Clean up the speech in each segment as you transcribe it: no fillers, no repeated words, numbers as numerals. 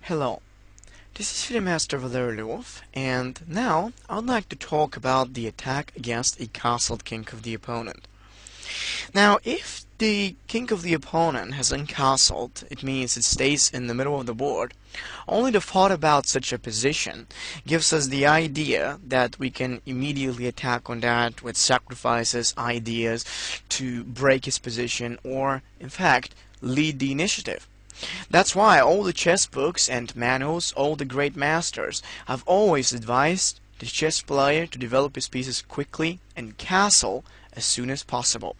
Hello, this is Master Valeriov, and now I would like to talk about the attack against a castled king of the opponent. Now, if the king of the opponent has uncastled, it means it stays in the middle of the board. Only the thought about such a position gives us the idea that we can immediately attack on that with sacrifices, ideas to break his position, or, in fact, lead the initiative. That's why all the chess books and manuals, all the great masters, have always advised the chess player to develop his pieces quickly and castle as soon as possible.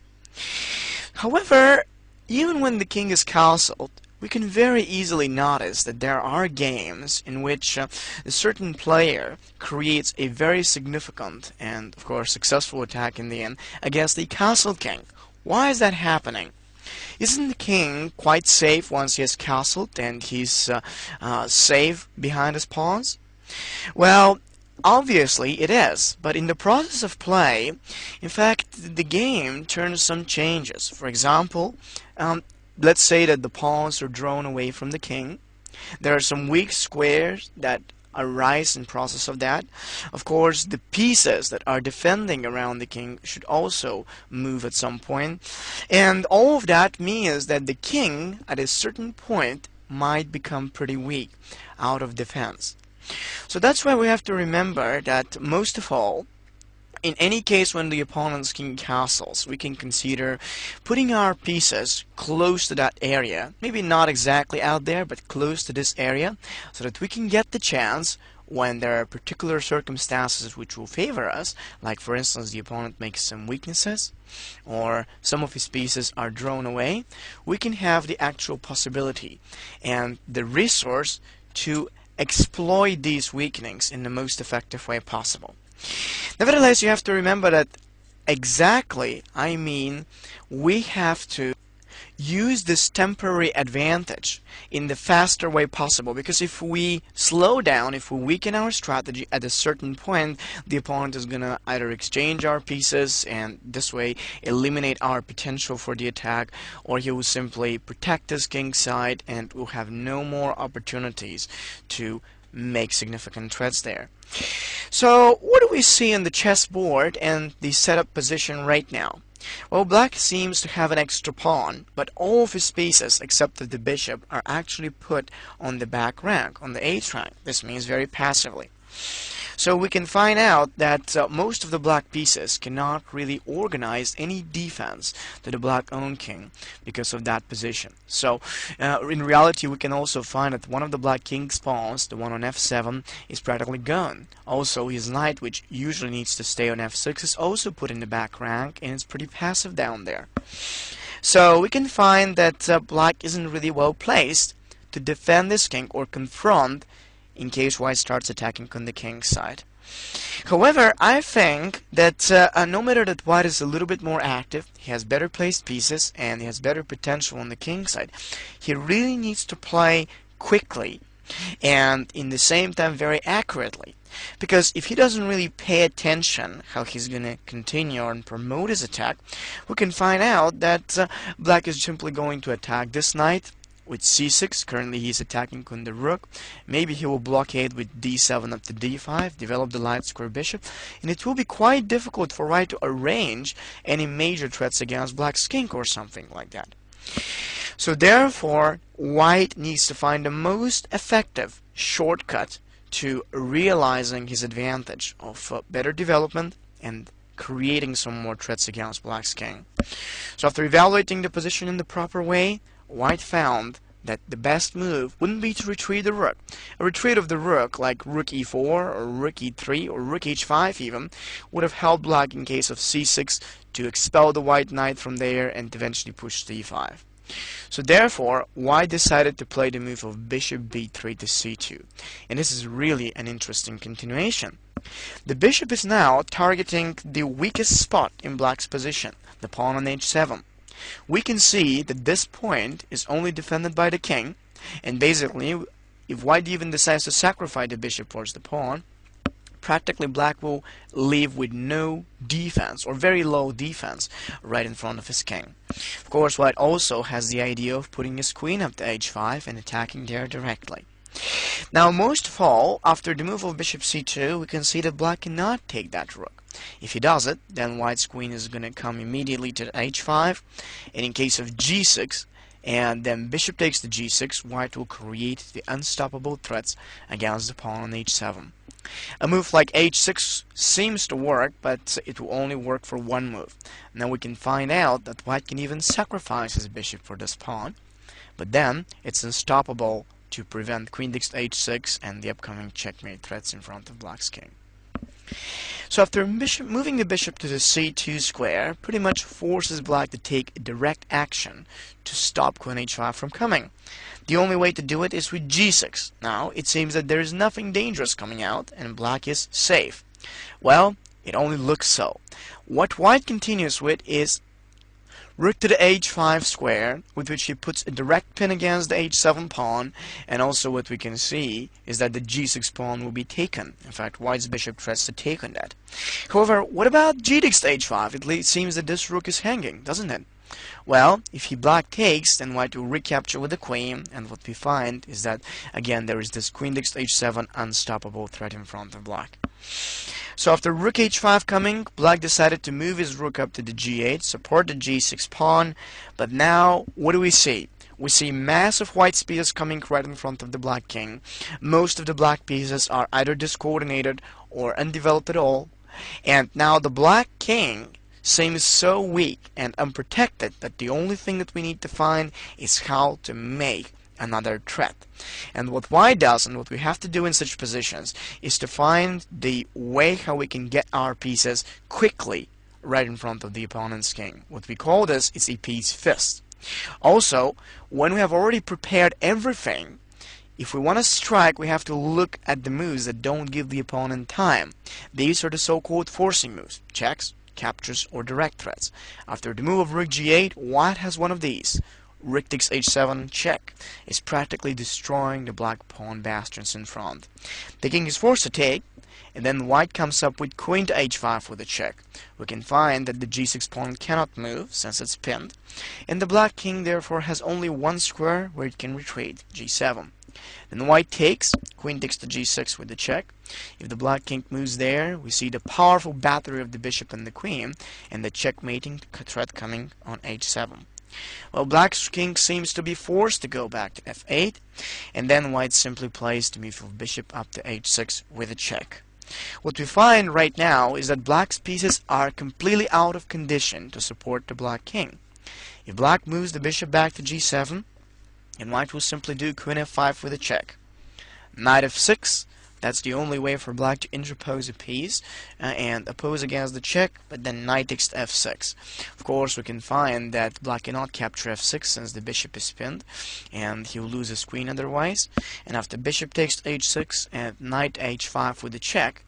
However, even when the king is castled, we can very easily notice that there are games in which a certain player creates a very significant and, of course, successful attack in the end against the castled king. Why is that happening? Isn't the king quite safe once he has castled and he's safe behind his pawns? Well, obviously it is, but in the process of play, in fact, the game turns some changes. For example, let's say that the pawns are drawn away from the king. There are some weak squares that arise in process of that. Of course, the pieces that are defending around the king should also move at some point. And all of that means that the king, at a certain point, might become pretty weak out of defense. So that's why we have to remember that most of all, in any case when the opponent's king castles, we can consider putting our pieces close to that area, maybe not exactly out there, but close to this area, so that we can get the chance when there are particular circumstances which will favor us, like for instance the opponent makes some weaknesses, or some of his pieces are drawn away, we can have the actual possibility and the resource to exploit these weakenings in the most effective way possible. Nevertheless, you have to remember that we have to use this temporary advantage in the faster way possible, because if we slow down, if we weaken our strategy at a certain point, the opponent is gonna either exchange our pieces and this way eliminate our potential for the attack, or he will simply protect his king's side and will have no more opportunities to make significant threats there. So what do we see in the chessboard and the setup position right now? Well, black seems to have an extra pawn, but all of his pieces except the bishop are actually put on the back rank, on the h rank. This means very passively. So we can find out that most of the black pieces cannot really organize any defense to the black-owned king because of that position. So in reality, we can also find that one of the black king's pawns, the one on f7, is practically gone. Also, his knight, which usually needs to stay on f6, is also put in the back rank, and it's pretty passive down there. So we can find that black isn't really well placed to defend this king or confront in case white starts attacking on the king's side. However, I think that no matter that white is a little bit more active, he has better placed pieces, and he has better potential on the king's side, he really needs to play quickly and in the same time very accurately. Because if he doesn't really pay attention how he's going to continue and promote his attack, we can find out that black is simply going to attack this knight with c6. Currently he's attacking on the rook. Maybe he will blockade with d7 up to d5, develop the light square bishop, and it will be quite difficult for white to arrange any major threats against black's king or something like that. So therefore, white needs to find the most effective shortcut to realizing his advantage of better development and creating some more threats against black's king. So after evaluating the position in the proper way, white found that the best move wouldn't be to retreat the rook. A retreat of the rook, like rook e4 or rook e3 or rook h5 even, would have helped black in case of c6 to expel the white knight from there and eventually push d5. So therefore, white decided to play the move of bishop b3 to c2. And this is really an interesting continuation. The bishop is now targeting the weakest spot in black's position, the pawn on h7. We can see that this point is only defended by the king, and basically, if white even decides to sacrifice the bishop towards the pawn, practically black will leave with no defense, or very low defense, right in front of his king. Of course, white also has the idea of putting his queen up to h5 and attacking there directly. Now, most of all, after the move of bishop c2, we can see that black cannot take that rook. If he does it, then white's queen is going to come immediately to h5, and in case of g6, and then bishop takes the g6, white will create the unstoppable threats against the pawn on h7. A move like h6 seems to work, but it will only work for one move. Now we can find out that white can even sacrifice his bishop for this pawn, but then it's unstoppable to prevent queen takes h6 and the upcoming checkmate threats in front of black's king. So after moving the bishop to the c2 square, pretty much forces black to take direct action to stop queen h5 from coming. The only way to do it is with g6. Now, it seems that there is nothing dangerous coming out, and black is safe. Well, it only looks so. What white continues with is rook to the h5 square, with which he puts a direct pin against the h7 pawn, and also what we can see is that the g6 pawn will be taken. In fact, white's bishop tries to take on that. However, what about g takes to h5? It seems that this rook is hanging, doesn't it? Well, if black takes, then white will recapture with the queen, and what we find is that, again, there is this queen takes to h7 unstoppable threat in front of black. So after rook h5 coming, black decided to move his rook up to the g8, support the g6 pawn, but now, what do we see? We see massive white pieces coming right in front of the black king. Most of the black pieces are either discoordinated or undeveloped at all, and now the black king seems so weak and unprotected that the only thing that we need to find is how to make another threat. And what white does, and what we have to do in such positions, is to find the way how we can get our pieces quickly right in front of the opponent's king. What we call this is a piece fist. Also, when we have already prepared everything, if we want to strike, we have to look at the moves that don't give the opponent time. These are the so-called forcing moves: checks, captures, or direct threats. After the move of rook g8, white has one of these. Rook takes h7 check is practically destroying the black pawn bastions in front. The king is forced to take, and then white comes up with queen to h5 with a check. We can find that the g6 pawn cannot move since it's pinned, and the black king therefore has only one square where it can retreat, g7. Then white takes, queen takes to g6 with the check. If the black king moves there, we see the powerful battery of the bishop and the queen, and the checkmating threat coming on h7. Well, black's king seems to be forced to go back to f8, and then white simply plays the move of bishop up to h6 with a check. What we find right now is that black's pieces are completely out of condition to support the black king. If black moves the bishop back to g7, and white will simply do queen f5 with a check. Knight f6, that's the only way for black to interpose a piece and oppose against the check, but then knight takes to f6. Of course, we can find that black cannot capture f6 since the bishop is pinned, and he'll lose his queen otherwise. And after bishop takes to h6 and knight h5 with the check,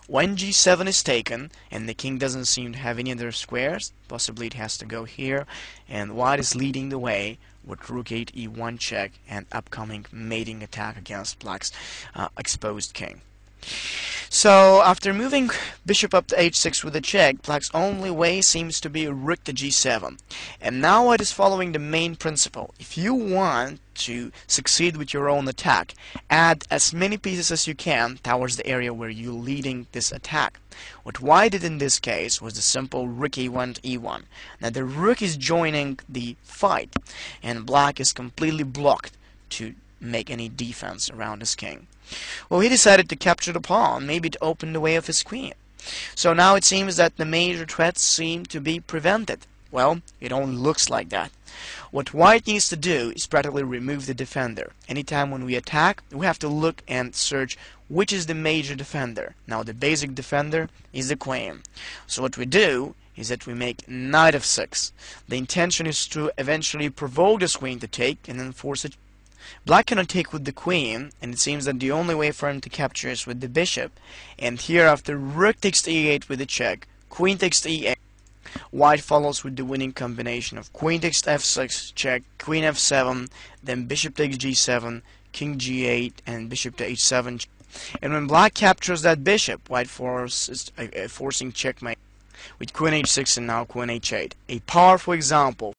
when g7 is taken and the king doesn't seem to have any other squares, possibly it has to go here, and white is leading the way with rook 8 e1 check and upcoming mating attack against black's exposed king. So after moving bishop up to h6 with a check, black's only way seems to be rook to g7. And now white is following the main principle. If you want to succeed with your own attack, add as many pieces as you can towards the area where you're leading this attack. What white did in this case was the simple rook e1 to e1. Now the rook is joining the fight, and black is completely blocked to make any defense around his king. Well, he decided to capture the pawn, maybe to open the way of his queen. So now it seems that the major threats seem to be prevented. Well, it only looks like that. What white needs to do is practically remove the defender. Anytime when we attack, we have to look and search which is the major defender. Now the basic defender is the queen. So what we do is that we make knight f6. The intention is to eventually provoke this queen to take and then force it. Black cannot take with the queen, and it seems that the only way for him to capture is with the bishop. And here after rook takes to e8 with a check, queen takes to e8, white follows with the winning combination of queen takes to f6 check, queen f7, then bishop takes g7, king g8, and bishop to h7. And when black captures that bishop, white forcing checkmate with queen h6 and now queen h8. A powerful example